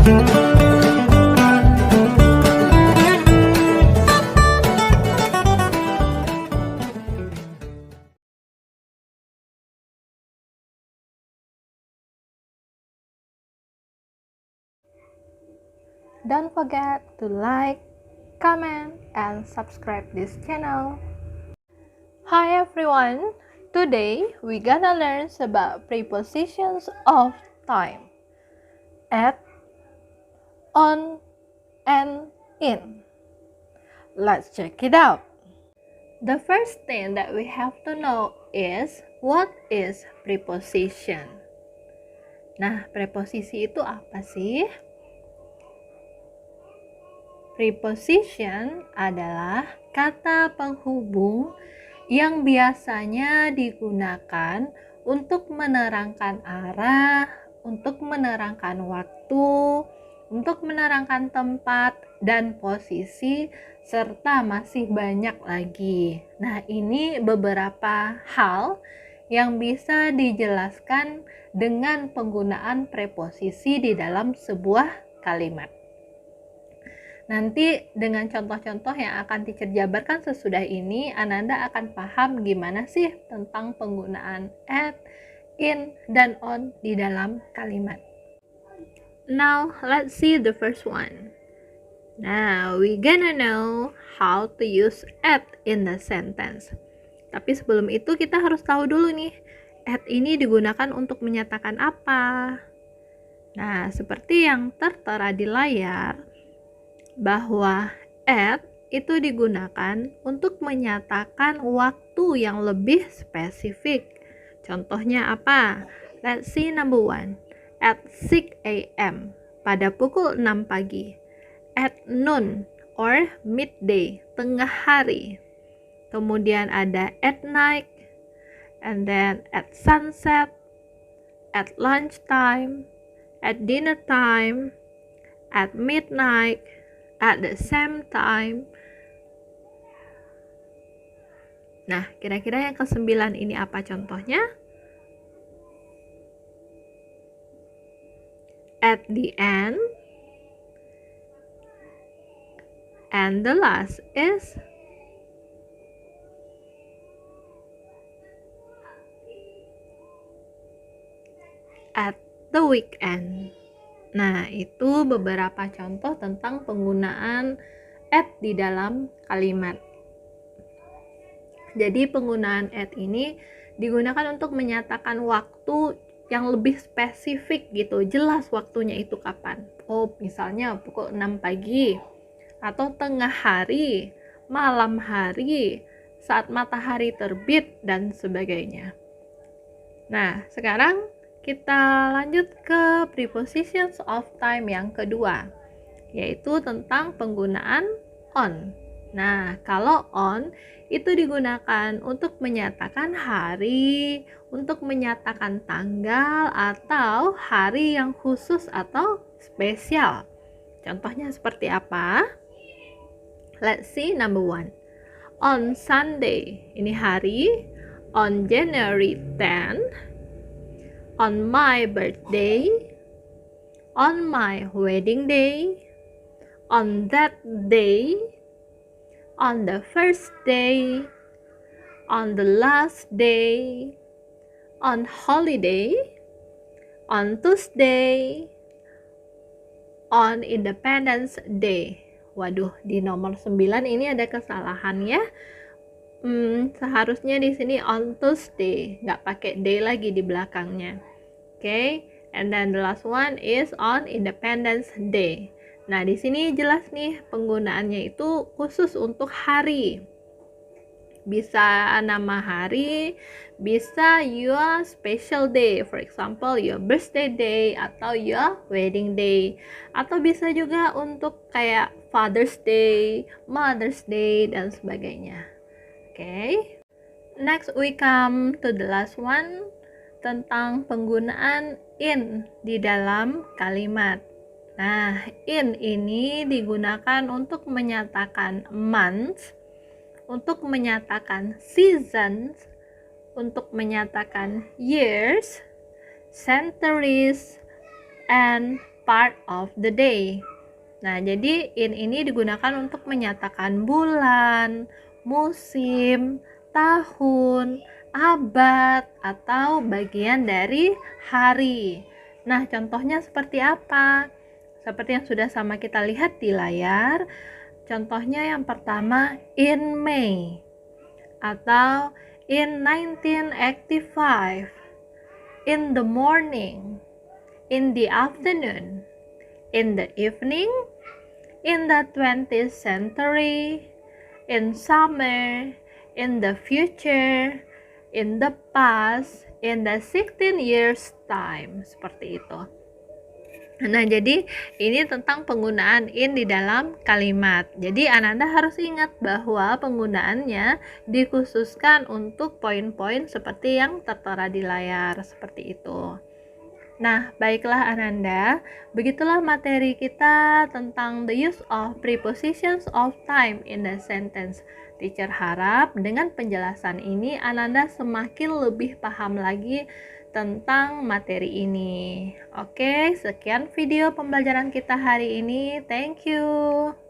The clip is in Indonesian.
Don't forget to like, comment, and subscribe this channel. Hi everyone! Today we're gonna learn about prepositions of time. At, on, and in. Let's check it out. The first thing that we have to know is what is preposition. Nah, preposisi itu apa sih? Preposition adalah kata penghubung yang biasanya digunakan untuk menerangkan arah, untuk menerangkan waktu, untuk menerangkan tempat dan posisi, serta masih banyak lagi. Nah, ini beberapa hal yang bisa dijelaskan dengan penggunaan preposisi di dalam sebuah kalimat. Nanti dengan contoh-contoh yang akan teacher jabarkan sesudah ini, Ananda akan paham gimana sih tentang penggunaan at, in, dan on di dalam kalimat. Now, let's see the first one. Now, we gonna know how to use at in the sentence. Tapi sebelum itu kita harus tahu dulu nih, at ini digunakan untuk menyatakan apa. Nah, seperti yang tertera di layar, bahwa at itu digunakan untuk menyatakan waktu yang lebih spesifik. Contohnya apa? Let's see number 1. At 6 a.m. pada pukul 6 pagi. At noon or midday, tengah hari. Kemudian ada at night, and then at sunset, at lunchtime, at dinner time, at midnight, at the same time. Nah, kira-kira yang ke-9 ini apa contohnya? At the end. And the last is at the weekend. Nah, itu beberapa contoh tentang penggunaan at di dalam kalimat. Jadi penggunaan at ini digunakan untuk menyatakan waktu yang lebih spesifik gitu, jelas waktunya itu kapan. Oh, misalnya pukul 6 pagi, atau tengah hari, malam hari, saat matahari terbit, dan sebagainya. Nah, sekarang kita lanjut ke prepositions of time yang kedua, yaitu tentang penggunaan on. Nah, kalau on itu digunakan untuk menyatakan hari, untuk menyatakan tanggal, atau hari yang khusus atau spesial. Contohnya seperti apa? Let's see number 1. On Sunday, ini hari. On January 10, on my birthday, on my wedding day, on that day, on the first day, on the last day, on holiday, on Tuesday, on Independence Day. Waduh, di nomor 9 ini ada kesalahan ya. Seharusnya di sini on Tuesday, nggak pakai day lagi di belakangnya. Okay, and then the last one is on Independence Day. Nah, di sini jelas nih penggunaannya itu khusus untuk hari. Bisa nama hari, bisa your special day, for example your birthday day atau your wedding day, atau bisa juga untuk kayak Father's Day, Mother's Day, dan sebagainya. Okay, next we come to the last one, tentang penggunaan in di dalam kalimat. Nah, in ini digunakan untuk menyatakan months, untuk menyatakan seasons, untuk menyatakan years, centuries, and part of the day. Nah, jadi in ini digunakan untuk menyatakan bulan, musim, tahun, abad, atau bagian dari hari. Nah, contohnya seperti apa? Seperti yang sudah sama kita lihat di layar. Contohnya yang pertama, in May, atau in 1985, in the morning, in the afternoon, in the evening, in the 20th century, in summer, in the future, in the past, in the 16 years time. Seperti itu. Nah, jadi ini tentang penggunaan in di dalam kalimat. Jadi Ananda harus ingat bahwa penggunaannya dikhususkan untuk poin-poin seperti yang tertera di layar, seperti itu. Nah, baiklah Ananda, begitulah materi kita tentang the use of prepositions of time in the sentence. Teacher harap dengan penjelasan ini Ananda semakin lebih paham lagi tentang materi ini. Oke, sekian video pembelajaran kita hari ini. Thank you.